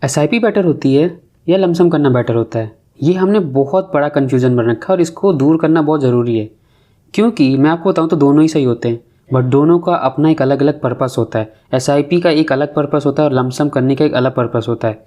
SIP better होती है या लमसम करना बेटर होता है? ये हमने बहुत बड़ा कन्फ्यूज़न बन रखा है और इसको दूर करना बहुत ज़रूरी है, क्योंकि मैं आपको बताऊं तो दोनों ही सही होते हैं, बट दोनों का अपना एक अलग अलग पर्पस होता है। एसआईपी का एक अलग पर्पस होता है और लमसम करने का एक अलग पर्पस होता है,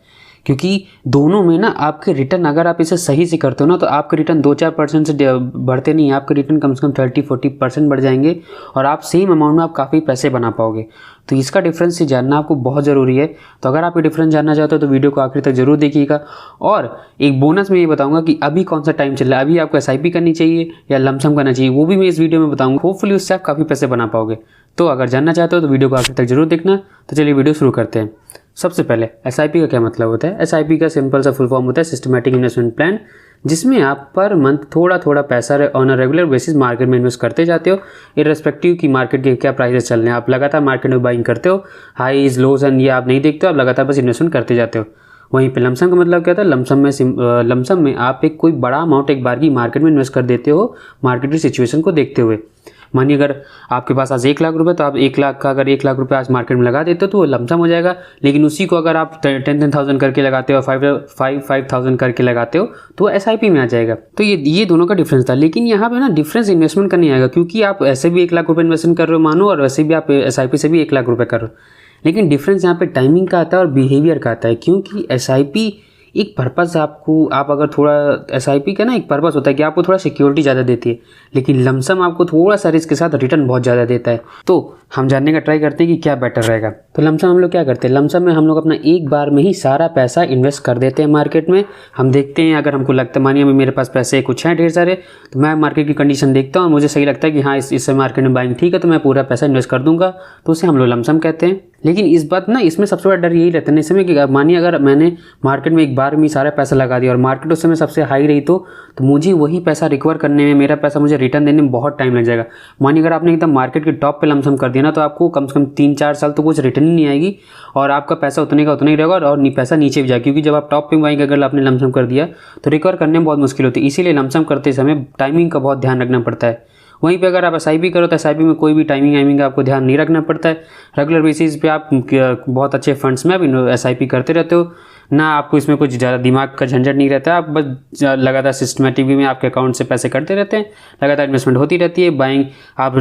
क्योंकि दोनों में ना आपके रिटर्न अगर आप इसे सही से करते हो ना तो आपके रिटर्न 2-4% से बढ़ते नहीं, आपके रिटर्न कम से कम 30-40% बढ़ जाएंगे और आप सेम अमाउंट में आप काफ़ी पैसे बना पाओगे। तो इसका डिफरेंस जानना आपको बहुत ज़रूरी है। तो अगर आप ये डिफरेंस जानना चाहते हो तो वीडियो को आखिर तक जरूर देखिएगा। और एक बोनस में ये बताऊंगा कि अभी कौन सा टाइम चल रहा है, अभी आपको एसआईपी करनी चाहिए या लमसम करना चाहिए, वो भी मैं इस वीडियो में बताऊंगा। होपफुली उससे आप काफ़ी पैसे बना पाओगे। तो अगर जानना चाहते हो तो वीडियो को आखिर तक जरूर देखना। तो चलिए वीडियो शुरू करते हैं। सबसे पहले एसआईपी का क्या मतलब होता है? एसआईपी का सिंपल सा फुल फॉर्म होता है सिस्टमैटिक इन्वेस्टमेंट प्लान, जिसमें आप पर मंथ थोड़ा थोड़ा पैसा on a regular basis market में इन्वेस्ट करते जाते हो, इररेस्पेक्टिव की मार्केट के क्या प्राइसेस चल रहे हैं। आप लगातार मार्केट में बाइंग करते हो, हाईज लोज एंड ये आप नहीं देखते हो, आप लगातार बस इन्वेस्टमेंट करते जाते हो। वहीं पे लमसम का मतलब क्या था? लमसम में आप एक कोई बड़ा अमाउंट एक बार की मार्केट में इन्वेस्ट कर देते हो, मार्केट की सिचुएशन को देखते हुए। मानिए अगर आपके पास आज 1 लाख रुपए, तो आप 1 लाख का अगर 1 लाख रुपए आज मार्केट में लगा देते हो तो वो लमसम हो जाएगा। लेकिन उसी को अगर आप 10,000 करके लगाते हो, 5,000 करके लगाते हो तो वो एसआईपी में आ जाएगा। तो ये दोनों का डिफरेंस था। लेकिन यहाँ पे ना डिफरेंस इन्वेस्टमेंट का नहीं आएगा, क्योंकि आप ऐसे भी 1 लाख रुपए इन्वेस्टमेंट कर रहे हो मानो, और वैसे भी आप एसआईपी से भी 1 लाख रुपए कर रहे हो। लेकिन डिफरेंस यहाँ पे टाइमिंग का आता है और बिहेवियर का आता है, क्योंकि एसआईपी एक पर्पस आप अगर थोड़ा एसआईपी का ना एक पर्पस होता है कि आपको थोड़ा सिक्योरिटी ज़्यादा देती है, लेकिन लमसम आपको थोड़ा सा रिस्क के साथ रिटर्न बहुत ज़्यादा देता है। तो हम जानने का ट्राई करते हैं कि क्या बेटर रहेगा। तो लमसम हम लोग क्या करते हैं? लमसम में हम लोग अपना एक बार में ही सारा पैसा इन्वेस्ट कर देते हैं मार्केट में। हम देखते हैं, अगर हमको लगता है, मानिए मेरे पास पैसे कुछ हैं ढेर सारे, तो मैं मार्केट की कंडीशन देखता हूँ और मुझे सही लगता है कि हाँ इस मार्केट में बाइंग ठीक है, तो मैं पूरा पैसा इन्वेस्ट कर दूंगा, तो उसे हम लोग लमसम कहते हैं। लेकिन इस बात ना इसमें सबसे बड़ा डर यही रहता है इस समय कि मानिए अगर मैंने मार्केट में एक बार में सारा पैसा लगा दिया और मार्केट उस समय सबसे हाई रही तो मुझे वही पैसा रिकवर करने में, मेरा पैसा मुझे रिटर्न देने में बहुत टाइम लग जाएगा। मानिए अगर आपने एकदम मार्केट के टॉप पे लमसम कर दिया ना, तो आपको कम से कम 3-4 साल तो कुछ रिटर्न ही नहीं आएगी और आपका पैसा उतने का उतना ही रहेगा और पैसा नीचे भी जाएगा, क्योंकि जब आप टॉप पे बाइंग अगर आपने लमसम कर दिया तो रिकवर करने में बहुत मुश्किल होती है। इसीलिए लमसम करते समय टाइमिंग का बहुत ध्यान रखना पड़ता है। वहीं पे अगर आप एसआईपी करो तो एसआईपी में कोई भी टाइमिंग का आपको ध्यान नहीं रखना पड़ता है। रेगुलर बेसिस पे आप बहुत अच्छे फंड्स में आप एसआईपी करते रहते हो, ना आपको इसमें कुछ ज़्यादा दिमाग का झंझट नहीं रहता है। आप बस लगातार सिस्टमेटिक वे में आपके अकाउंट से पैसे कटते रहते हैं, लगातार इन्वेस्टमेंट होती रहती है। बाइंग आप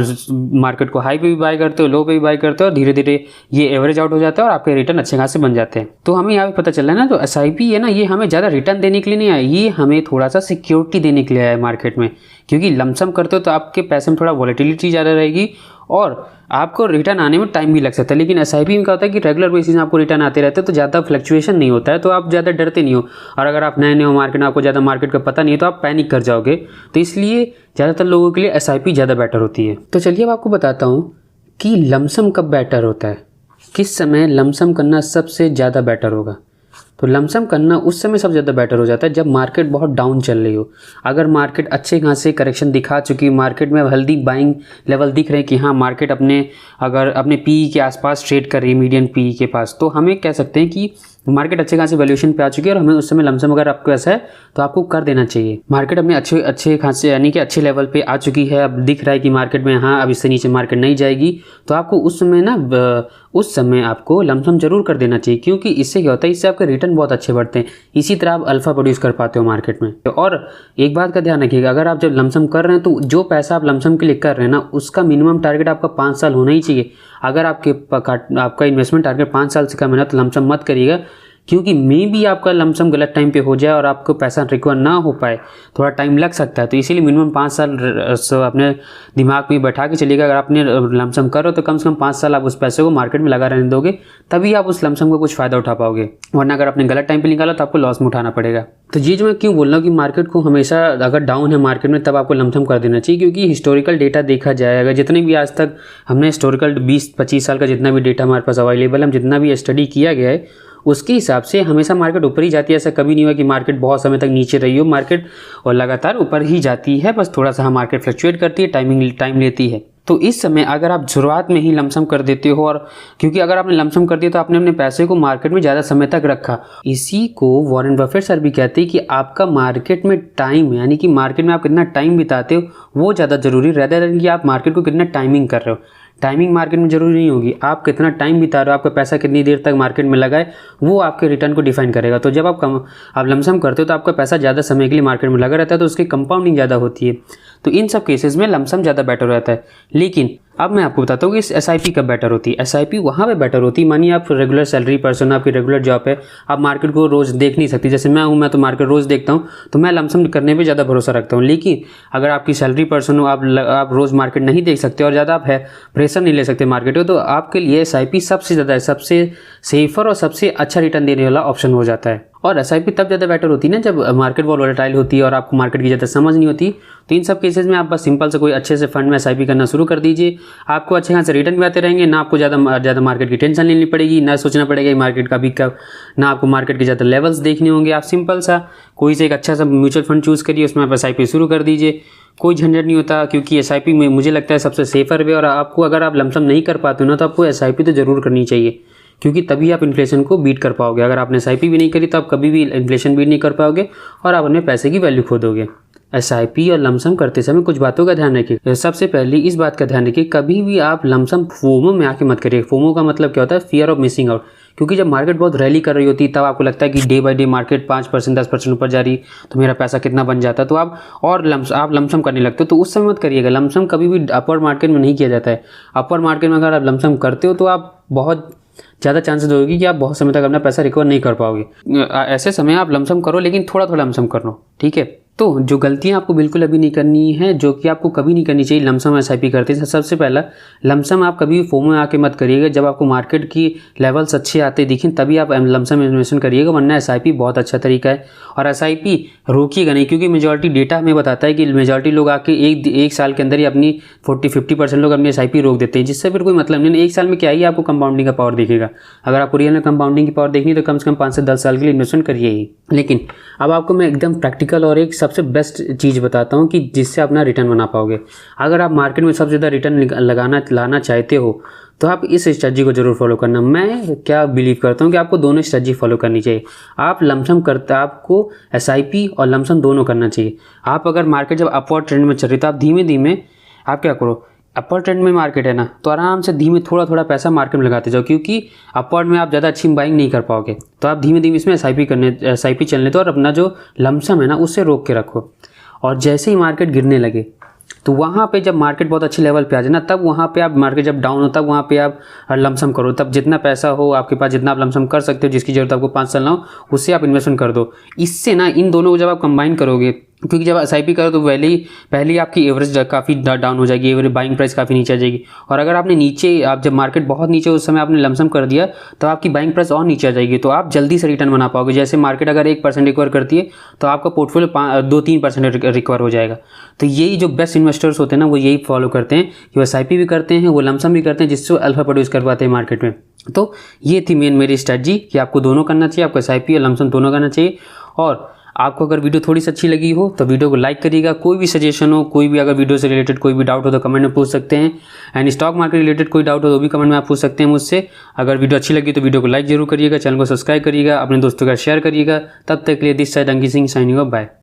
मार्केट को हाई पे भी बाय करते हो, लो पे भी बाय करते हो, और धीरे धीरे ये एवरेज आउट हो जाता है और आपके रिटर्न अच्छे खासे बन जाते हैं। तो हमें यहाँ पे पता चल रहा है ना, तो एसआईपी है ना, ये हमें ज़्यादा रिटर्न देने के लिए नहीं आया, ये हमें थोड़ा सा सिक्योरिटी देने के लिए आया है मार्केट में। क्योंकि लमसम करते हो तो आपके पैसे में थोड़ा वॉलेटिलिटी ज़्यादा रहेगी और आपको रिटर्न आने में टाइम भी लग सकता है। लेकिन एसआईपी में क्या होता है कि रेगुलर बेसिस में आपको रिटर्न आते रहते हैं, तो ज़्यादा फ्लक्चुएशन नहीं होता है, तो आप ज़्यादा डरते नहीं हो। और अगर आप नए हो मार्केट में, आपको ज़्यादा मार्केट का पता नहीं है, तो आप पैनिक कर जाओगे। तो इसलिए ज़्यादातर लोगों के लिए एसआईपी ज़्यादा बेटर होती है। तो चलिए अब आपको बताता हूँ कि लमसम कब बेटर होता है, किस समय लमसम करना सबसे ज़्यादा बेटर होगा। तो लमसम करना उस समय सबसे ज़्यादा बेटर हो जाता है जब मार्केट बहुत डाउन चल रही हो। अगर मार्केट अच्छे खासे करेक्शन दिखा चुकी है, मार्केट में हेल्दी बाइंग लेवल दिख रहे हैं कि हाँ मार्केट अपने पीई के आसपास ट्रेड कर रही है, मीडियन पीई के पास, तो हमें कह सकते हैं कि मार्केट अच्छे खासे वैल्यूएशन पे आ चुकी है और हमें उस समय लमसम अगर आपको ऐसा है तो आपको कर देना चाहिए। मार्केट अपने अच्छे खासे यानी कि अच्छे लेवल पे आ चुकी है, अब दिख रहा है कि मार्केट में हाँ अब इससे नीचे मार्केट नहीं जाएगी, तो आपको उस समय आपको लमसम जरूर कर देना चाहिए। क्योंकि इससे क्या होता है, इससे आपके रिटर्न बहुत अच्छे बढ़ते हैं, इसी तरह आप अल्फा प्रोड्यूस कर पाते हो मार्केट में। और एक बात का ध्यान रखिएगा, अगर आप जब लमसम कर रहे हैं तो जो पैसा आप लमसम के लिए कर रहे हैं ना, उसका मिनिमम टारगेट आपका 5 साल होना ही चाहिए। अगर आपका इन्वेस्टमेंट टारगेट 5 साल से कम है ना, तो लमसम मत करिएगा, क्योंकि मे भी आपका लमसम गलत टाइम पे हो जाए और आपको पैसा रिकवर ना हो पाए, थोड़ा टाइम लग सकता है। तो इसीलिए मिनिमम 5 साल अपने दिमाग में बैठा के चलिएगा। अगर आपने लमसम करो तो कम से कम 5 साल आप उस पैसे को मार्केट में लगा रहने दोगे, तभी आप उस लमसम का कुछ फ़ायदा उठा पाओगे। वरना अगर आपने गलत टाइम पे निकाला तो आपको लॉस में उठाना पड़ेगा। तो ये जो मैं क्यों बोल रहा हूँ कि मार्केट को हमेशा अगर डाउन है मार्केट में, तब आपको लमसम कर देना चाहिए। क्योंकि हिस्टोरिकल डेटा देखा जाए, अगर जितने भी आज तक हमने हिस्टोरिकल 20-25 साल का जितना भी डेटा हमारे पास अवेलेबल है, जितना भी स्टडी किया गया है, उसके हिसाब से हमेशा मार्केट ऊपर ही जाती है। ऐसा कभी नहीं हुआ कि मार्केट बहुत समय तक नीचे रही हो, मार्केट और लगातार ऊपर ही जाती है। बस थोड़ा सा मार्केट फ्लक्चुएट करती है, टाइम लेती है। तो इस समय अगर आप शुरुआत में ही लमसम कर देते हो, और क्योंकि अगर आपने लमसम कर दिया तो आपने अपने पैसे को मार्केट में ज़्यादा समय तक रखा। इसी को वॉरेन बफेट सर भी कहते हैं कि आपका मार्केट में टाइम, यानी कि मार्केट में आप कितना टाइम बिताते हो वो ज़्यादा जरूरी रहता है कि आप मार्केट को कितना टाइमिंग कर रहे हो। टाइमिंग मार्केट में जरूरी नहीं होगी, आप कितना टाइम बिता रहे हो, आपका पैसा कितनी देर तक मार्केट में लगा है, वो आपके रिटर्न को डिफाइन करेगा। तो जब आप लमसम करते हो तो आपका पैसा ज़्यादा समय के लिए मार्केट में लगा रहता है, तो उसकी कंपाउंडिंग ज़्यादा होती है। तो इन सब केसेस में लमसम ज़्यादा बेटर रहता है। लेकिन अब मैं आपको बताता हूँ कि SIP कब बेटर होती है। SIP वहाँ पे बेटर होती है, मानिए आप रेगुलर सैलरी पर्सन, आपकी रेगुलर जॉब है, आप मार्केट को रोज़ देख नहीं सकती। जैसे मैं तो मार्केट रोज़ देखता हूँ, तो मैं लमसम करने पे ज़्यादा भरोसा रखता हूँ। लेकिन अगर आपकी सैलरी पर्सन हो, आप रोज़ मार्केट नहीं देख सकते और ज़्यादा आप प्रेशर नहीं ले सकते मार्केट को, तो आपके लिए SIP सबसे ज़्यादा, सबसे सेफर और सबसे अच्छा रिटर्न देने वाला ऑप्शन हो जाता है। और SIP तब ज़्यादा बेटर होती है ना जब मार्केट बहुत वोलेटाइल होती है और आपको मार्केट की ज़्यादा समझ नहीं होती। तो इन सब केसेस में आप बस सिंपल से कोई अच्छे से फंड में SIP करना शुरू कर दीजिए, आपको अच्छे खासे रिटर्न भी आते रहेंगे, ना आपको ज़्यादा मार्केट की टेंशन लेनी पड़ेगी, ना सोचना पड़ेगा कि मार्केट का भी कब, ना आपको मार्केट के ज़्यादा लेवल्स देखने होंगे। आप सिंपल सा कोई से एक अच्छा सा म्यूचुअल फंड चूज़ करिए, उसमें आप SIP शुरू कर दीजिए, कोई झंझट नहीं होता। क्योंकि SIP में मुझे लगता है सबसे सेफर वे, और आपको अगर आप लमसम नहीं कर पाते हो ना, तो आपको SIP तो ज़रूर करनी चाहिए, क्योंकि तभी आप इन्फ्लेशन को बीट कर पाओगे। अगर आपने SIP भी नहीं करी तो आप कभी भी इन्फ्लेशन बीट नहीं कर पाओगे और आप अपने पैसे की वैल्यू खो दोगे। SIP और लमसम करते समय कुछ बातों का ध्यान रखिए। सबसे पहले इस बात का ध्यान रखिए, कभी भी आप लमसम फोमो में आके मत करिए। फोमो का मतलब क्या होता है? Fear of missing out. क्योंकि जब मार्केट बहुत रैली कर रही होती है, तब आपको लगता है कि डे बाय डे मार्केट 5% 10% ऊपर जा रही, तो मेरा पैसा कितना बन जाता है, तो आप लमसम करने लगते हो। तो उस समय मत करिएगा। लमसम कभी भी अपर मार्केट में नहीं किया जाता है। अपर मार्केट में अगर आप लमसम करते हो तो आप बहुत ज़्यादा चांसेस होगी कि आप बहुत समय तक अपना पैसा रिकवर नहीं कर पाओगे। ऐसे समय आप लमसम करो, लेकिन थोड़ा थोड़ा लमसम कर लो, ठीक है। तो जो गलतियां आपको बिल्कुल अभी नहीं करनी है, जो कि आपको कभी नहीं करनी चाहिए लमसम SIP करते हैं, सबसे पहला, लमसम आप कभी फोमो में आके मत करिएगा। जब आपको मार्केट की लेवल्स अच्छे आते दिखें तभी आप लमसम इन्वेस्टमेंट करिएगा, वरना SIP बहुत अच्छा तरीका है। और SIP रोकिएगा नहीं, क्योंकि मेजॉरिटी डेटा हमें बताता है कि मेजॉरिटी लोग आके एक साल के अंदर ही अपनी 40-50% लोग अपनी SIP रोक देते हैं, जिससे फिर कोई मतलब नहीं। एक साल में क्या ही आपको कंपाउंडिंग का पावर दिखेगा। अगर आपको रियल में कंपाउंडिंग की पावर देखनी है तो कम से कम 5 से 10 साल के लिए इन्वेस्टमेंट करिए ही। लेकिन अब आपको मैं एकदम प्रैक्टिकल और एक सबसे बेस्ट चीज़ बताता हूँ कि जिससे अपना रिटर्न बना पाओगे। अगर आप मार्केट में सबसे ज़्यादा रिटर्न लाना चाहते हो तो आप इस स्ट्रेटजी को जरूर फॉलो करना। मैं क्या बिलीव करता हूँ कि आपको दोनों स्ट्रेटजी फॉलो करनी चाहिए। आप लमसम करते, आपको SIP और लमसम दोनों करना चाहिए। आप अगर मार्केट जब अपवर्ड ट्रेंड में चल रही तो आप धीमे धीमे आप क्या करो, अपर ट्रेंड में मार्केट है ना, तो आराम से धीमे थोड़ा थोड़ा पैसा मार्केट में लगाते जाओ, क्योंकि अपवर्ड में आप ज़्यादा अच्छी बाइंग नहीं कर पाओगे। तो आप धीमे धीमे इसमें SIP चलने दो और अपना जो लमसम है ना उससे रोक के रखो। और जैसे ही मार्केट गिरने लगे तो वहाँ पे जब मार्केट बहुत अच्छे लेवल पे आ जाए ना, तब वहाँ पे आप मार्केट जब डाउन हो तब वहाँ पे आप लमसम करो। तब जितना पैसा हो आपके पास, जितना आप लमसम कर सकते हो, जिसकी जरूरत आपको 5 साल ना हो, उससे आप इन्वेस्टमेंट कर दो। इससे ना इन दोनों को जब आप कंबाइन करोगे, क्योंकि जब SIP करो तो पहले आपकी एवरेज काफ़ी डाउन हो जाएगी, एवरेज बाइंग प्राइस काफ़ी नीचे आ जाएगी। और अगर आपने आप जब मार्केट बहुत नीचे उस समय आपने लमसम कर दिया तो आपकी बाइंग प्राइस और नीचे आ जाएगी, तो आप जल्दी से रिटर्न बना पाओगे। जैसे मार्केट अगर 1% रिकवर करती है तो आपका पोर्टफोलियो 2-3% रिकवर हो जाएगा। तो यही जो बेस्ट इन्वेस्टर्स होते हैं ना, वो यही फॉलो करते हैं कि वो SIP भी करते हैं, वो लमसम भी करते हैं, जिससे वो अल्फा प्रोड्यूस कर पाते हैं मार्केट में। तो ये थी मेरी स्ट्रेटजी कि आपको दोनों करना चाहिए, आपको SIP और लमसम दोनों करना चाहिए। और आपको अगर वीडियो थोड़ी सी अच्छी लगी हो तो वीडियो को लाइक करिएगा। कोई भी सजेशन हो, कोई भी अगर वीडियो से रिलेटेड कोई भी डाउट हो तो कमेंट में पूछ सकते हैं। एंड स्टॉक मार्केट रिलेटेड कोई डाउट हो तो भी कमेंट में आप पूछ सकते हैं मुझसे। अगर वीडियो अच्छी लगी तो वीडियो को लाइक जरूर करिएगा, चैनल को सब्सक्राइब करिएगा, अपने दोस्तों का शेयर करिएगा। तब तक के लिए this side Ankit Singh signing off, bye.